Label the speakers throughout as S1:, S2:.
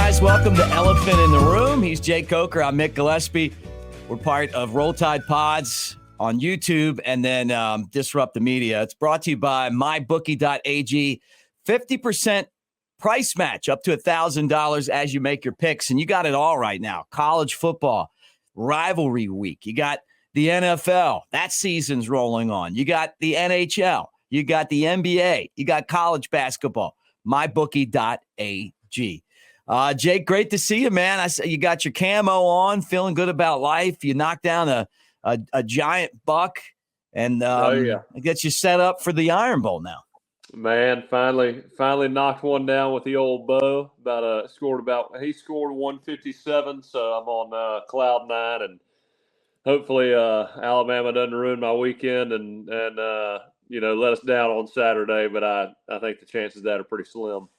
S1: guys. Welcome to Elephant in the Room. He's Jay Coker. I'm Mick Gillispie. We're part of Roll Tide Pods on YouTube and then Disrupt the Media. It's brought to you by mybookie.ag. 50% price match up to $1,000 as you make your picks. And you got it all right now. College football, rivalry week. You got the NFL. That season's rolling on. You got the NHL. You got the NBA. You got college basketball. mybookie.ag. Jake, great to see you, man. I you got your camo on, feeling good about life. You knocked down a giant buck, and it gets you set up for the Iron Bowl now.
S2: Man, finally knocked one down with the old bow. He scored 157, so I'm on cloud nine, and hopefully Alabama doesn't ruin my weekend and let us down on Saturday. But I think the chances of that are pretty slim.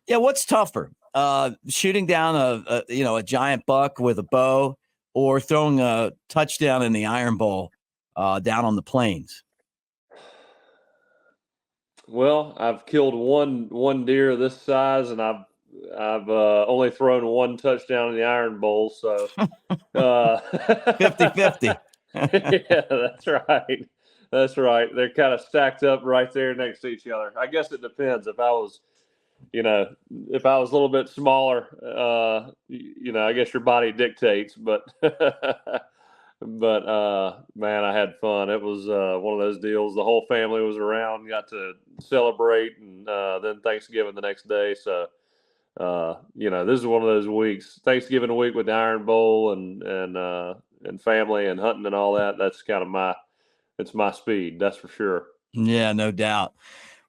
S1: Yeah, what's tougher? Shooting down a giant buck with a bow, or throwing a touchdown in the Iron Bowl down on the plains?
S2: Well, I've killed one deer this size, and I've only thrown one touchdown in the Iron Bowl, so
S1: 50-50.
S2: Yeah, that's right. They're kind of stacked up right there next to each other. I guess it depends. If I was a little bit smaller, I guess your body dictates, but man, I had fun. It was one of those deals. The whole family was around, got to celebrate, and then Thanksgiving the next day. So, this is one of those weeks, Thanksgiving week with the Iron Bowl and family and hunting and all that. That's kind of it's my speed. That's for sure.
S1: Yeah, no doubt.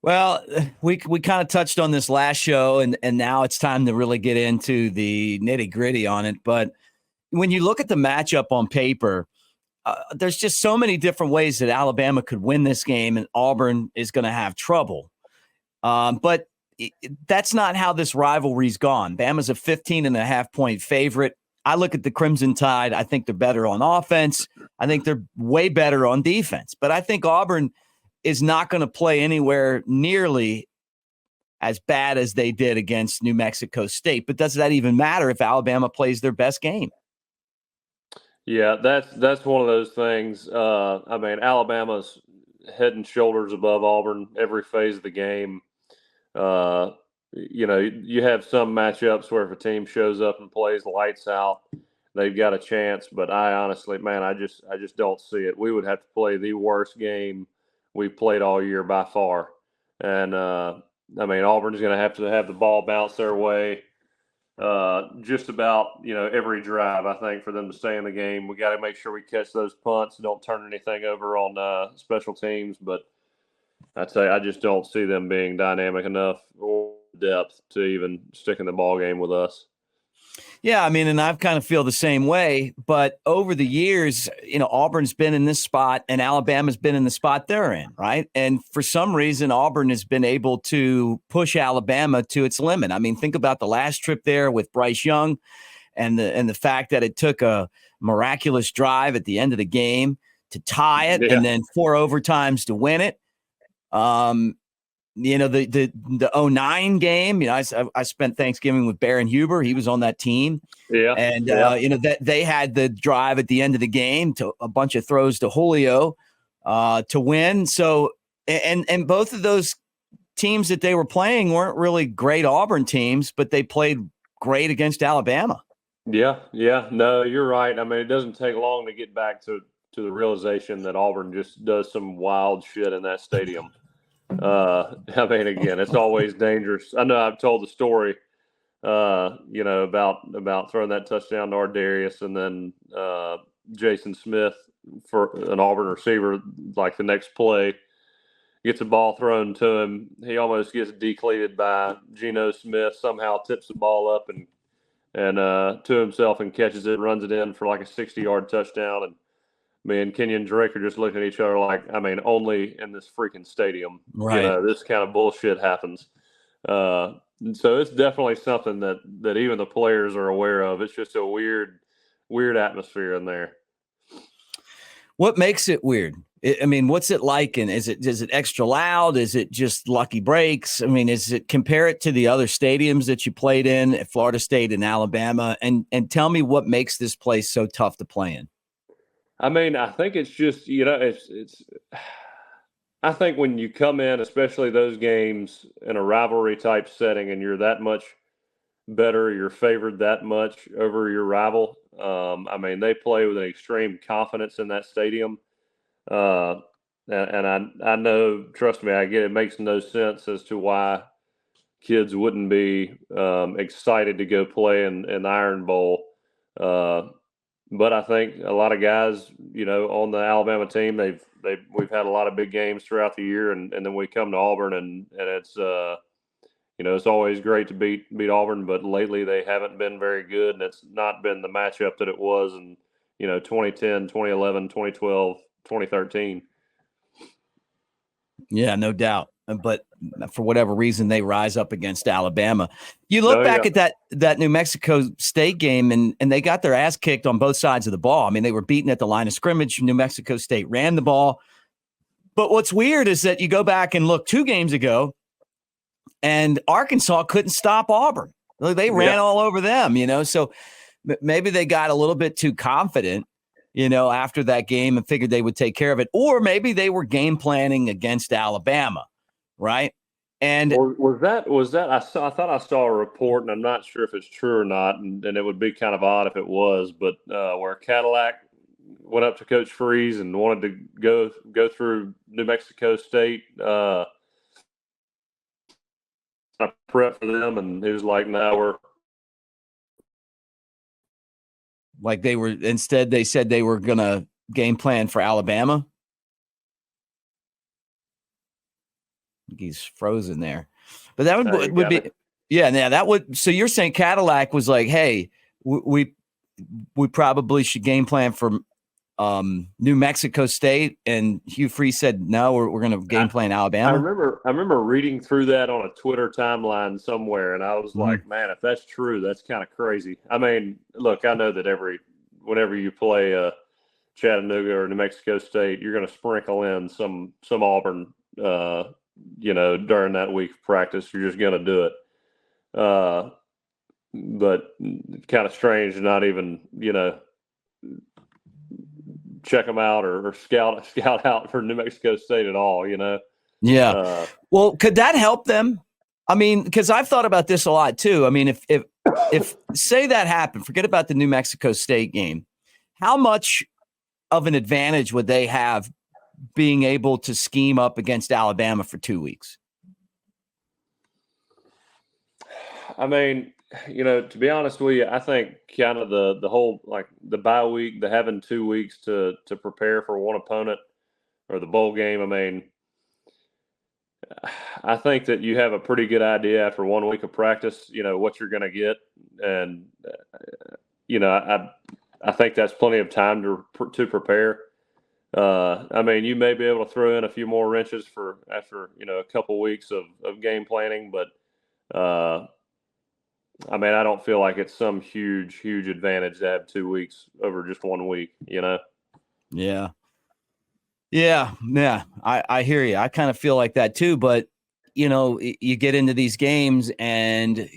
S1: Well, we kind of touched on this last show, and now it's time to really get into the nitty-gritty on it. But when you look at the matchup on paper, there's just so many different ways that Alabama could win this game, and Auburn is going to have trouble. But that's not how this rivalry's gone. Bama's a 15.5-point favorite. I look at the Crimson Tide. I think they're better on offense. I think they're way better on defense. But I think Auburn is not going to play anywhere nearly as bad as they did against New Mexico State. But does that even matter if Alabama plays their best game?
S2: Yeah, that's one of those things. Alabama's head and shoulders above Auburn every phase of the game. You have some matchups where if a team shows up and plays lights out, they've got a chance. But I honestly, man, I just don't see it. We would have to play the worst game we played all year by far. And, Auburn's going to have the ball bounce their way just about, every drive, I think, for them to stay in the game. We got to make sure we catch those punts and don't turn anything over on special teams. But I'd say I just don't see them being dynamic enough or depth to even stick in the ball game with us.
S1: Yeah, and I kind of feel the same way. But over the years, Auburn's been in this spot and Alabama's been in the spot they're in, right? And for some reason, Auburn has been able to push Alabama to its limit. Think about the last trip there with Bryce Young and the fact that it took a miraculous drive at the end of the game to tie it and then 4 overtimes to win it. The 2009 game, I spent Thanksgiving with Baron Huber. He was on that team.
S2: Yeah.
S1: And, that they had the drive at the end of the game to a bunch of throws to Julio to win. So, and both of those teams that they were playing weren't really great Auburn teams, but they played great against Alabama.
S2: Yeah. No, you're right. It doesn't take long to get back to the realization that Auburn just does some wild shit in that stadium. Again, it's always dangerous. I know I've told the story, about throwing that touchdown to Ardarius and then Jason Smith for an Auburn receiver, like the next play, gets a ball thrown to him. He almost gets decleated by Geno Smith, somehow tips the ball up and to himself and catches it, runs it in for like a 60-yard touchdown. And me and Kenyon Drake are just looking at each other like, only in this freaking stadium,
S1: right?
S2: This kind of bullshit happens. So it's definitely something that even the players are aware of. It's just a weird atmosphere in there.
S1: What makes it weird? I mean, what's it like? And is it extra loud? Is it just lucky breaks? I mean, compare it to the other stadiums that you played in at Florida State and Alabama, and tell me what makes this place so tough to play in.
S2: I mean, I think it's just, it's I think when you come in, especially those games in a rivalry type setting, and you're that much better, you're favored that much over your rival. I mean, they play with an extreme confidence in that stadium. Uh, and I know, trust me, I get it makes no sense as to why kids wouldn't be excited to go play in the Iron Bowl. Uh, but I think a lot of guys, on the Alabama team, we've had a lot of big games throughout the year, and then we come to Auburn, and it's it's always great to beat Auburn, but lately they haven't been very good, and it's not been the matchup that it was in 2010, 2011, 2012, 2013.
S1: Yeah, no doubt. But for whatever reason, they rise up against Alabama. You look back at that New Mexico State game, and they got their ass kicked on both sides of the ball. I mean, they were beaten at the line of scrimmage. New Mexico State ran the ball. But what's weird is that you go back and look 2 games ago, and Arkansas couldn't stop Auburn. They ran all over them, So maybe they got a little bit too confident, after that game and figured they would take care of it. Or maybe they were game planning against Alabama, right? And
S2: was that I thought I saw a report, and I'm not sure if it's true or not, and it would be kind of odd if it was, but where Cadillac went up to Coach Freeze and wanted to go through New Mexico State prep for them, and he was like, "No, we're."
S1: Like they said they were going to game plan for Alabama. He's frozen there. But that would be it. Yeah, that would. So you're saying Cadillac was like, hey, we probably should game plan for New Mexico State, and Hugh Freeze said, no, we're going to game plan Alabama.
S2: I remember reading through that on a Twitter timeline somewhere, and I was like, man, if that's true, that's kind of crazy. I mean, look, I know that whenever you play Chattanooga or New Mexico State, you're going to sprinkle in some Auburn, during that week of practice. You're just going to do it. But kind of strange to not even, check them out or scout out for New Mexico State at all,
S1: Yeah. Well, could that help them? I mean, because I've thought about this a lot too. I mean, if say that happened, forget about the New Mexico State game. How much of an advantage would they have being able to scheme up against Alabama for 2 weeks?
S2: I mean, to be honest with you, I think kind of the whole, like the bye week, the having 2 weeks to prepare for one opponent or the bowl game. I mean, I think that you have a pretty good idea after 1 week of practice, what you're going to get. And, I think that's plenty of time to prepare. I mean, you may be able to throw in a few more wrenches after a couple weeks of game planning, but I mean, I don't feel like it's some huge advantage to have 2 weeks over just 1 week,
S1: Yeah. I hear you. I kind of feel like that too, but you get into these games and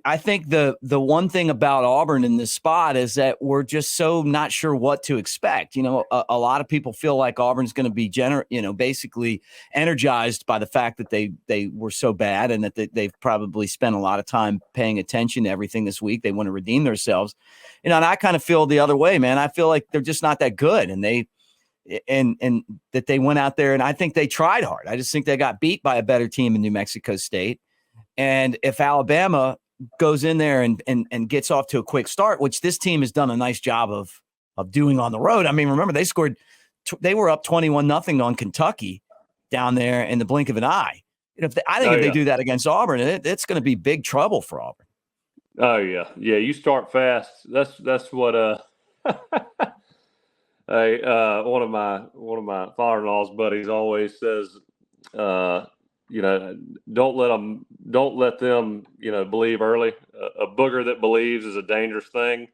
S1: I think the one thing about Auburn in this spot is that we're just so not sure what to expect. A lot of people feel like Auburn's going to be basically energized by the fact that they were so bad and that they've probably spent a lot of time paying attention to everything this week. They want to redeem themselves. And I kind of feel the other way, man. I feel like they're just not that good, and that they went out there, and I think they tried hard. I just think they got beat by a better team in New Mexico State. And if Alabama goes in there and gets off to a quick start, which this team has done a nice job of doing on the road. I mean, remember they were up 21-0 on Kentucky down there in the blink of an eye. If they do that against Auburn, it's going to be big trouble for Auburn.
S2: Oh yeah. You start fast. That's what one of my father-in-law's buddies always says. Don't let them, believe early. A booger that believes is a dangerous thing.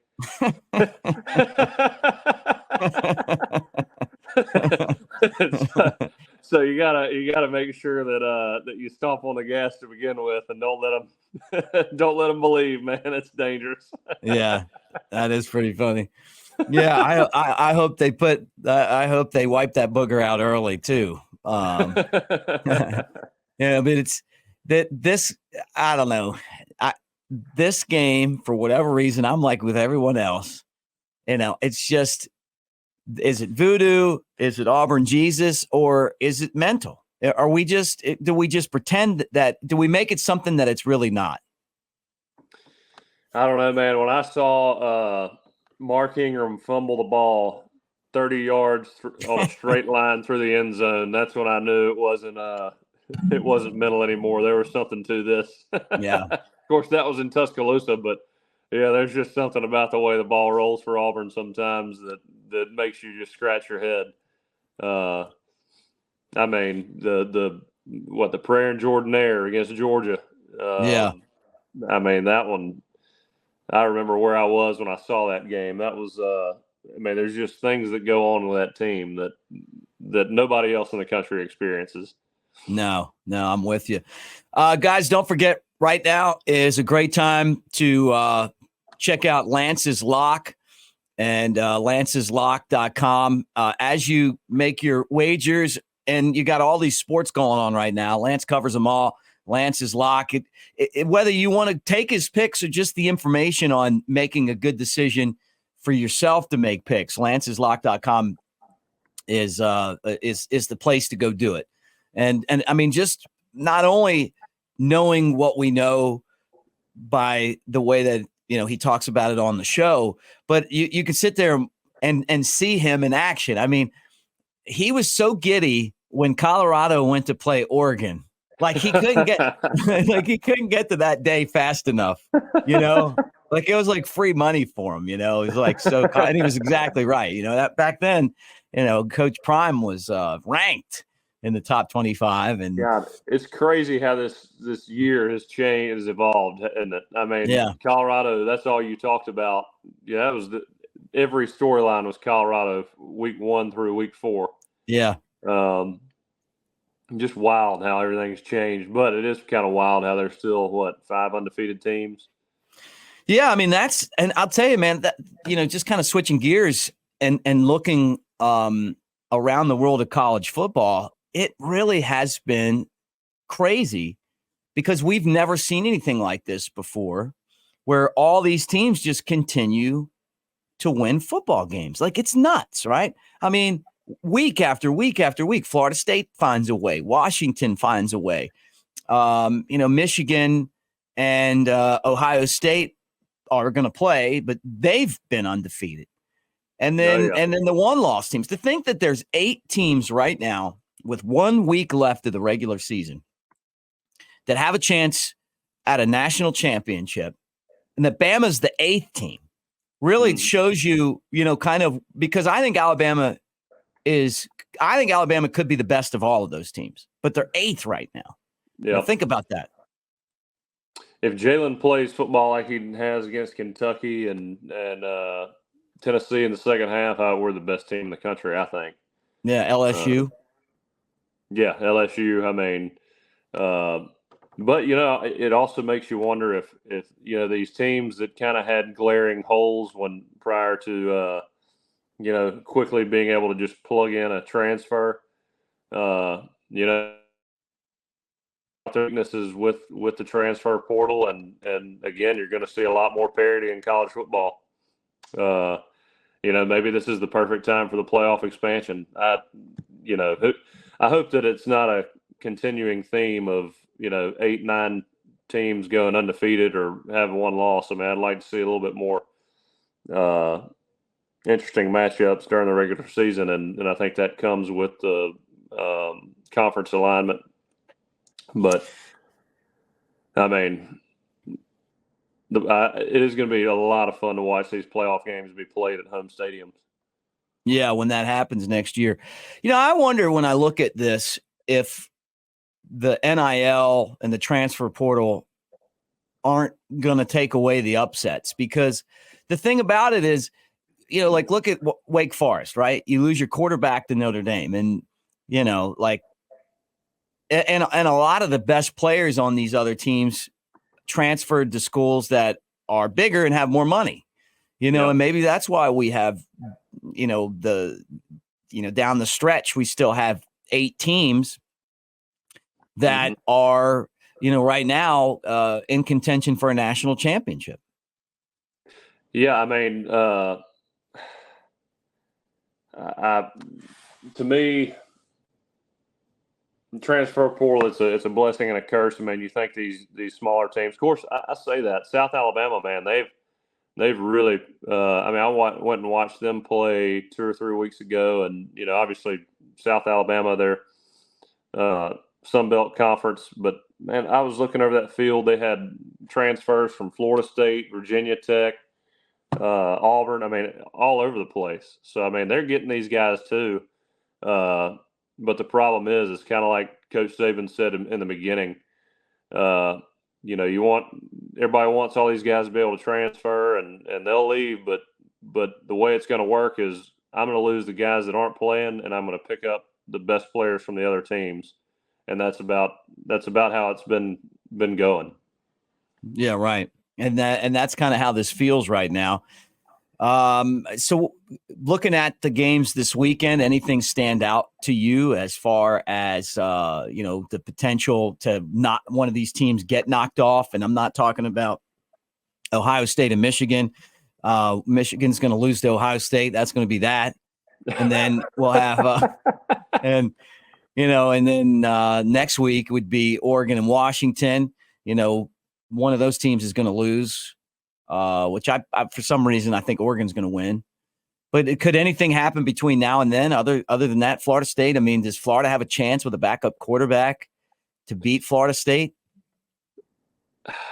S2: So you gotta make sure that you stomp on the gas to begin with, and don't let them believe, man, it's dangerous.
S1: Yeah, that is pretty funny. Yeah, I hope they I hope they wipe that booger out early too. Yeah, but it's that this I don't know. This game, for whatever reason, I'm like with everyone else. It's just, is it voodoo? Is it Auburn Jesus? Or is it mental? Do we just pretend that, do we make it something that it's really not?
S2: I don't know, man. When I saw Mark Ingram fumble the ball 30 yards on a straight line through the end zone, that's when I knew it wasn't mental anymore. There was something to this.
S1: Yeah.
S2: Of course, that was in Tuscaloosa, but yeah, there's just something about the way the ball rolls for Auburn sometimes that makes you just scratch your head. I mean, the prayer in Jordan-Hare against Georgia.
S1: Yeah.
S2: I mean, that one, I remember where I was when I saw that game. That was, I mean, there's just things that go on with that team that nobody else in the country experiences.
S1: No, I'm with you. Guys, don't forget, right now is a great time to check out Lance's Lock and lanceslock.com. As you make your wagers, and you got all these sports going on right now, Lance covers them all. Lance's Lock. Whether you want to take his picks or just the information on making a good decision for yourself to make picks, lanceslock.com is the place to go do it. And I mean, just not only knowing what we know by the way that, he talks about it on the show, but you can sit there and see him in action. I mean, he was so giddy when Colorado went to play Oregon. Like he couldn't get to that day fast enough, like it was like free money for him, it was like, so, and he was exactly right. That back then, Coach Prime was ranked in the top 25. And
S2: God, it's crazy how this year has changed, has evolved, isn't it? I mean,
S1: yeah.
S2: Colorado, that's all you talked about. Yeah, that was every storyline was Colorado week 1 through week 4.
S1: Yeah.
S2: Just wild how everything's changed, but it is kind of wild how there's still 5 undefeated teams.
S1: Yeah, I mean, and I'll tell you, man, that just kind of switching gears and looking around the world of college football, it really has been crazy because we've never seen anything like this before, where all these teams just continue to win football games. Like, it's nuts, right? I mean, week after week after week, Florida State finds a way. Washington finds a way. Michigan and Ohio State are going to play, but they've been undefeated. And then the one-loss teams. To think that there's 8 teams right now with 1 week left of the regular season that have a chance at a national championship, and that Bama's the 8th team, really shows you, kind of, because I think Alabama could be the best of all of those teams, but they're 8th right now. Yeah, think about that.
S2: If Jalen plays football like he has against Kentucky and Tennessee in the second half, we're the best team in the country, I think.
S1: Yeah, LSU.
S2: Yeah, LSU. I mean, but it also makes you wonder if these teams that kind of had glaring holes prior to quickly being able to just plug in a transfer, weaknesses with the transfer portal, and again, you're going to see a lot more parity in college football. Maybe this is the perfect time for the playoff expansion. I hope that it's not a continuing theme of 8, 9 teams going undefeated or having 1 loss. I mean, I'd like to see a little bit more interesting matchups during the regular season, and I think that comes with the conference alignment. But I mean, it is going to be a lot of fun to watch these playoff games be played at home stadiums.
S1: Yeah, when that happens next year. I wonder, when I look at this, if the NIL and the transfer portal aren't going to take away the upsets, because the thing about it is, like look at Wake Forest, right? You lose your quarterback to Notre Dame, and like, and a lot of the best players on these other teams transferred to schools that are bigger and have more money, and maybe that's why we have, down the stretch, we still have 8 teams that are, right now in contention for a national championship.
S2: Yeah, I mean, to me, the transfer portal, it's a blessing and a curse. I mean, you think these smaller teams. Of course, I say that South Alabama, man, they've really. I mean, I went and watched them play 2 or 3 weeks ago, and obviously South Alabama, they're Sun Belt Conference, but man, I was looking over that field. They had transfers from Florida State, Virginia Tech, Auburn. I mean, all over the place. So I mean, they're getting these guys too. But the problem is, it's kind of like Coach Saban said in the beginning. Everybody wants all these guys to be able to transfer, and they'll leave. But the way it's going to work is, I'm going to lose the guys that aren't playing, and I'm going to pick up the best players from the other teams, and that's about how it's been going.
S1: Yeah, right. And that's kind of how this feels right now. So looking at the games this weekend, anything stand out to you as far as, the potential to not one of these teams get knocked off? And I'm not talking about Ohio State and Michigan. Michigan's going to lose to Ohio State. That's going to be that. And then we'll have, and then next week would be Oregon and Washington. One of those teams is going to lose. Which I for some reason I think Oregon's going to win, but could anything happen between now and then? Other than that, Florida State. I mean, does Florida have a chance with a backup quarterback to beat Florida State?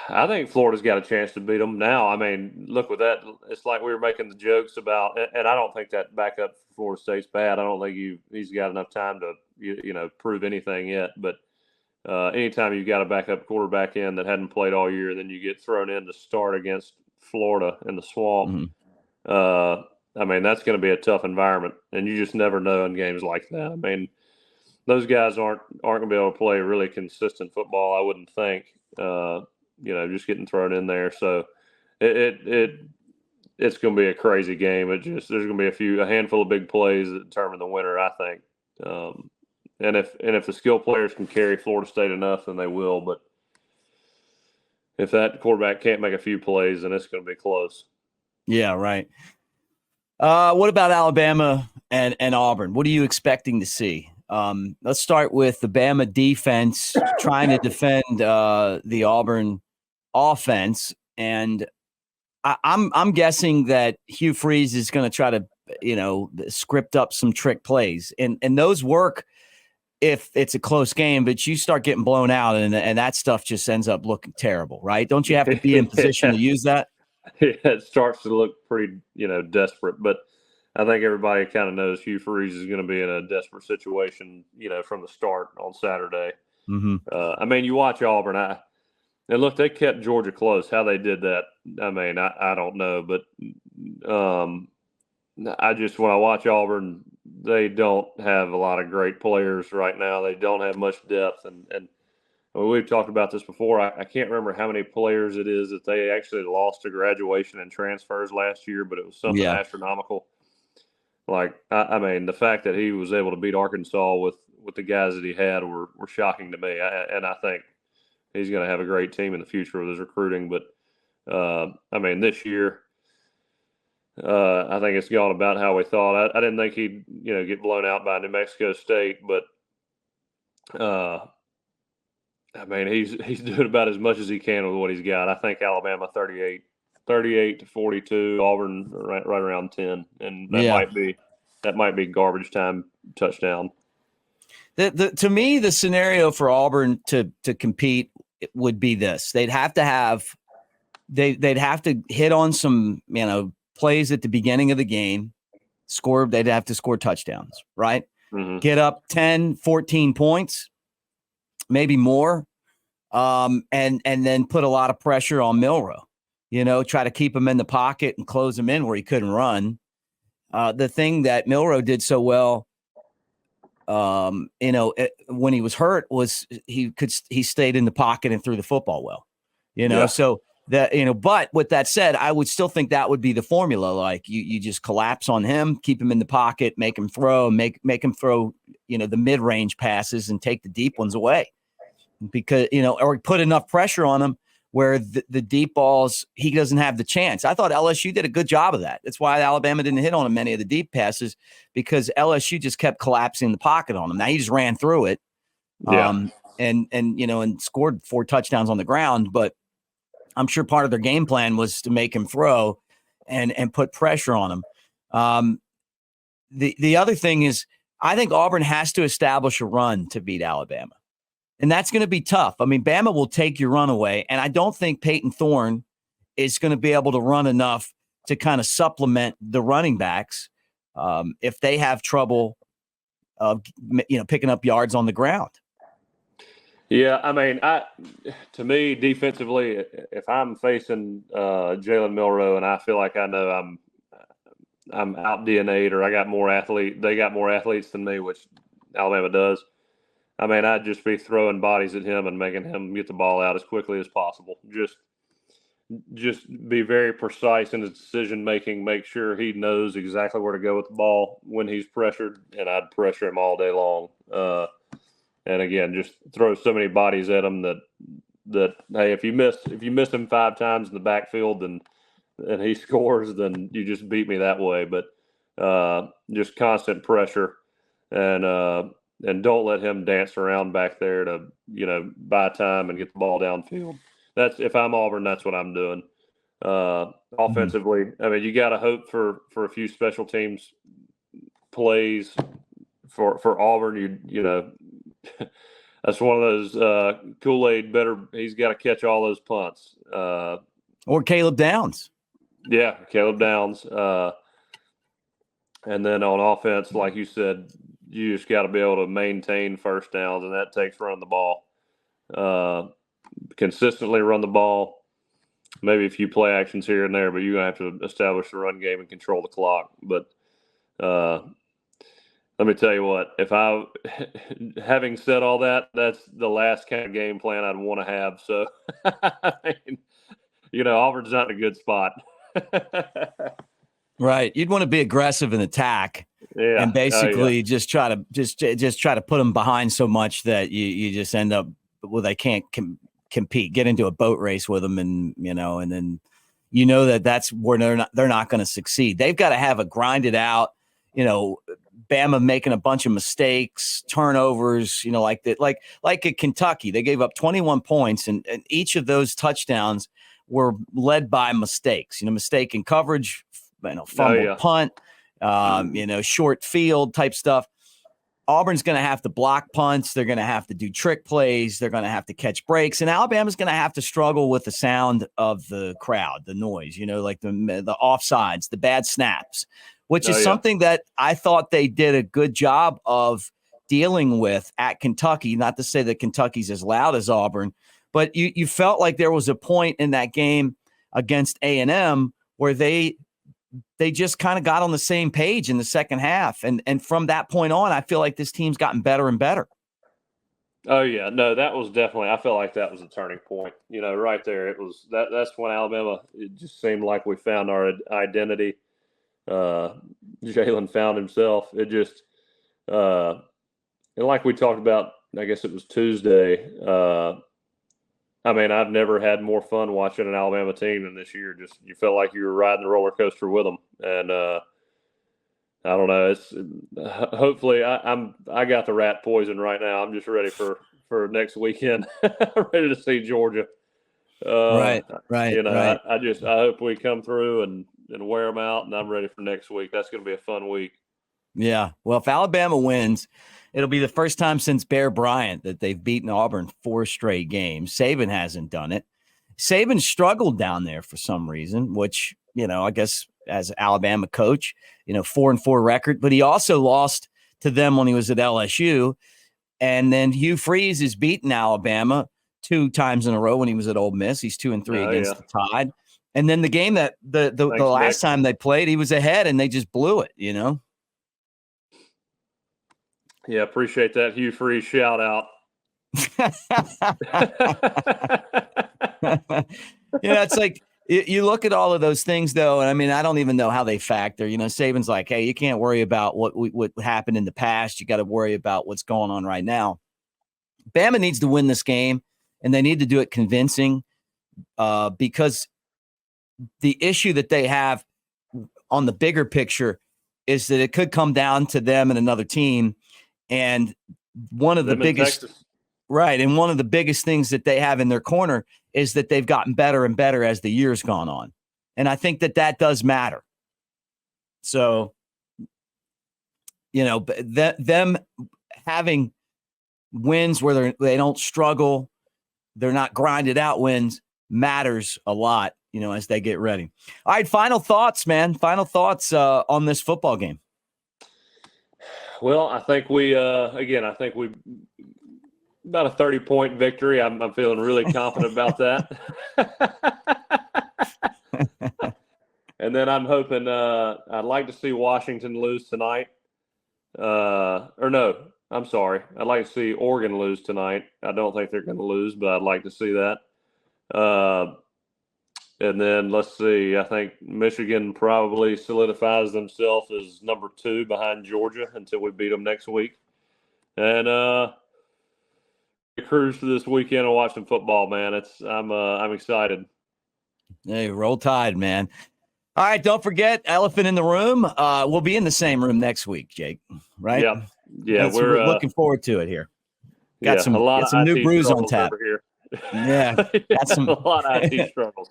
S2: I think Florida's got a chance to beat them now. I mean, look, with that, it's like we were making the jokes about, and I don't think that backup for Florida State's bad. I don't think he's got enough time to prove anything yet. But anytime you've got a backup quarterback in that hadn't played all year, then you get thrown in to start against Florida in the swamp. I mean, that's going to be a tough environment, and you just never know in games like that. I mean, those guys aren't going to be able to play really consistent football, I wouldn't think. Just getting thrown in there. So it's going to be a crazy game. There's going to be a handful of big plays that determine the winner, I think. And if the skill players can carry Florida State enough, then they will. But if that quarterback can't make a few plays, then it's going to be close.
S1: Yeah, right. What about Alabama and Auburn? What are you expecting to see? Let's start with the Bama defense trying to defend the Auburn offense, and I'm guessing that Hugh Freeze is going to try to script up some trick plays, and those work if it's a close game, but you start getting blown out and that stuff just ends up looking terrible, right? Don't you have to be in position to use that?
S2: Yeah, it starts to look pretty, desperate, but I think everybody kind of knows Hugh Freeze is going to be in a desperate situation, from the start on Saturday. I mean, you watch Auburn, and look, they kept Georgia close. How they did that, I mean, I don't know, but when I watch Auburn, they don't have a lot of great players right now. They don't have much depth, and we've talked about this before. I can't remember how many players it is that they actually lost to graduation and transfers last year, but it was something astronomical. Like, I mean, the fact that he was able to beat Arkansas with the guys that he had were shocking to me. And I think he's going to have a great team in the future with his recruiting. But, I mean, this year, I think it's gone about how we thought. I didn't think he'd, get blown out by New Mexico State, but I mean, he's doing about as much as he can with what he's got. I think Alabama 38 to 42, Auburn right around 10, and that might be garbage time touchdown.
S1: To me, the scenario for Auburn to compete would be this: they'd have to hit on some plays at the beginning of the game, they'd have to score touchdowns, right? Get up 10, 14 points, maybe more, and then put a lot of pressure on Milroe, try to keep him in the pocket and close him in where he couldn't run. the thing that Milroe did so well, when he was hurt, was he stayed in the pocket and threw the football well,
S2: Yeah.
S1: So that, but with that said, I would still think that would be the formula. Like you just collapse on him, keep him in the pocket, make him throw, make him throw, the mid-range passes and take the deep ones away, because, or put enough pressure on him where the deep balls, he doesn't have the chance. I thought LSU did a good job of that. That's why Alabama didn't hit on him many of the deep passes, because LSU just kept collapsing the pocket on him. Now he just ran through it, and scored 4 touchdowns on the ground. But I'm sure part of their game plan was to make him throw and put pressure on him. The other thing is, I think Auburn has to establish a run to beat Alabama. And that's going to be tough. I mean, Bama will take your run away, and I don't think Peyton Thorne is going to be able to run enough to kind of supplement the running backs if they have trouble, picking up yards on the ground.
S2: Yeah, I mean, to me, defensively, if I'm facing Jalen Milroe and I feel like I know I'm out DNA'd, or I got more they got more athletes than me, which Alabama does. I mean, I'd just be throwing bodies at him and making him get the ball out as quickly as possible. Just be very precise in his decision making. Make sure he knows exactly where to go with the ball when he's pressured, and I'd pressure him all day long. And again, just throw so many bodies at him that hey, if you miss him 5 times in the backfield and he scores, then you just beat me that way. But just constant pressure, and don't let him dance around back there to, buy time and get the ball downfield. If I'm Auburn, that's what I'm doing. Offensively, I mean, you got to hope for a few special teams plays for Auburn. That's one of those Kool-Aid. He's got to catch all those punts.
S1: Or Caleb Downs.
S2: Yeah, Caleb Downs. And then on offense, like you said, you just got to be able to maintain first downs, and that takes running the ball. Consistently run the ball. Maybe a few play actions here and there, but you're going to have to establish the run game and control the clock. But let me tell you what, having said all that, that's the last kind of game plan I'd want to have. So, I mean, Auburn's not in a good spot.
S1: Right. You'd want to be aggressive in attack.
S2: Yeah.
S1: And basically just try to put them behind so much that you just end up, they can't compete, get into a boat race with them. And, and then, that's where they're not going to succeed. They've got to have a grinded out, Bama making a bunch of mistakes, turnovers, like that, like at Kentucky, they gave up 21 points and each of those touchdowns were led by mistakes, mistake in coverage, fumble, punt, short field type stuff. Auburn's going to have to block punts. They're going to have to do trick plays. They're going to have to catch breaks. And Alabama's going to have to struggle with the sound of the crowd, the noise, like the offsides, the bad snaps, which is something that I thought they did a good job of dealing with at Kentucky. Not to say that Kentucky's as loud as Auburn, but you felt like there was a point in that game against A&M where they just kind of got on the same page in the second half. And from that point on, I feel like this team's gotten better and better.
S2: Oh, yeah. No, that was definitely – I felt like that was a turning point. Right there. It was that's when Alabama – it just seemed like we found our identity. Jalen found himself. It just and like we talked about, I guess it was Tuesday, I mean, I've never had more fun watching an Alabama team than this year. Just you felt like you were riding the roller coaster with them, and I don't know. It's hopefully I got the rat poison right now. I'm just ready for next weekend. Ready to see Georgia.
S1: Right.
S2: I hope we come through and wear them out, and I'm ready for next week. That's going to be a fun week.
S1: Yeah. Well, if Alabama wins, it'll be the first time since Bear Bryant that they've beaten Auburn 4 straight games. Saban hasn't done it. Saban struggled down there for some reason, which, I guess as Alabama coach, 4-4 record, but he also lost to them when he was at LSU. And then Hugh Freeze has beaten Alabama 2 times in a row when he was at Ole Miss. He's 2-3 against the Tide. And then the game that the
S2: Thanks,
S1: last
S2: Mick.
S1: time they played, he was ahead and they just blew it, you know?
S2: Yeah, appreciate that Hugh Freeze shout out.
S1: It's like you look at all of those things, though, and I mean, I don't even know how they factor. Saban's like, hey, you can't worry about what happened in the past. You got to worry about what's going on right now. Bama needs to win this game, and they need to do it convincing because the issue that they have on the bigger picture is that it could come down to them and another team. And one of the biggest, right, and one of the biggest things that they have in their corner is that they've gotten better and better as the year's gone on. And I think that does matter. So, them having wins where they don't struggle, they're not grinded out wins, matters a lot, as they get ready. All right, final thoughts, man. Final thoughts on this football game.
S2: Well, I think we about a 30-point victory. I'm feeling really confident about that. And then I'm hoping I'd like to see Washington lose tonight. I'd like to see Oregon lose tonight. I don't think they're going to lose, but I'd like to see that. And then let's see. I think Michigan probably solidifies themselves as number 2 behind Georgia until we beat them next week. And cruise for this weekend and watch some football, man. I'm excited.
S1: Hey, roll Tide, man. All right, don't forget, elephant in the room. We'll be in the same room next week, Jake. Right?
S2: Yeah.
S1: We're looking forward to it here. Got some new brews on tap.
S2: Over here.
S1: Yeah, got
S2: a lot of IT struggles.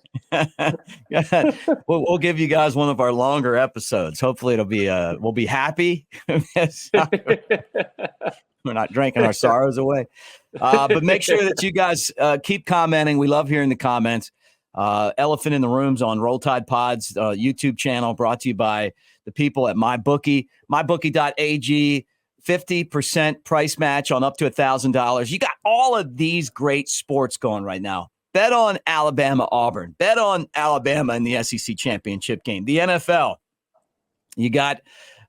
S1: We'll give you guys one of our longer episodes. Hopefully, it'll be we'll be happy. We're not drinking our sorrows away. But make sure that you guys keep commenting. We love hearing the comments. Elephant in the Room's on Roll Tide Pods YouTube channel, brought to you by the people at MyBookie, mybookie.ag. 50% price match on up to $1,000. You got all of these great sports going right now. Bet on Alabama, Auburn. Bet on Alabama in the SEC championship game. The NFL. You got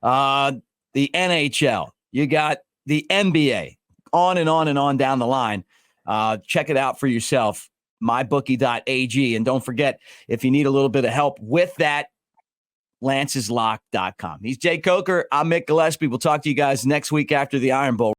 S1: the NHL. You got the NBA. On and on and on down the line. Check it out for yourself. mybookie.ag. And don't forget, if you need a little bit of help with that, lanceslock.com. He's Jay Coker. I'm Mick Gillispie. We'll talk to you guys next week after the Iron Bowl.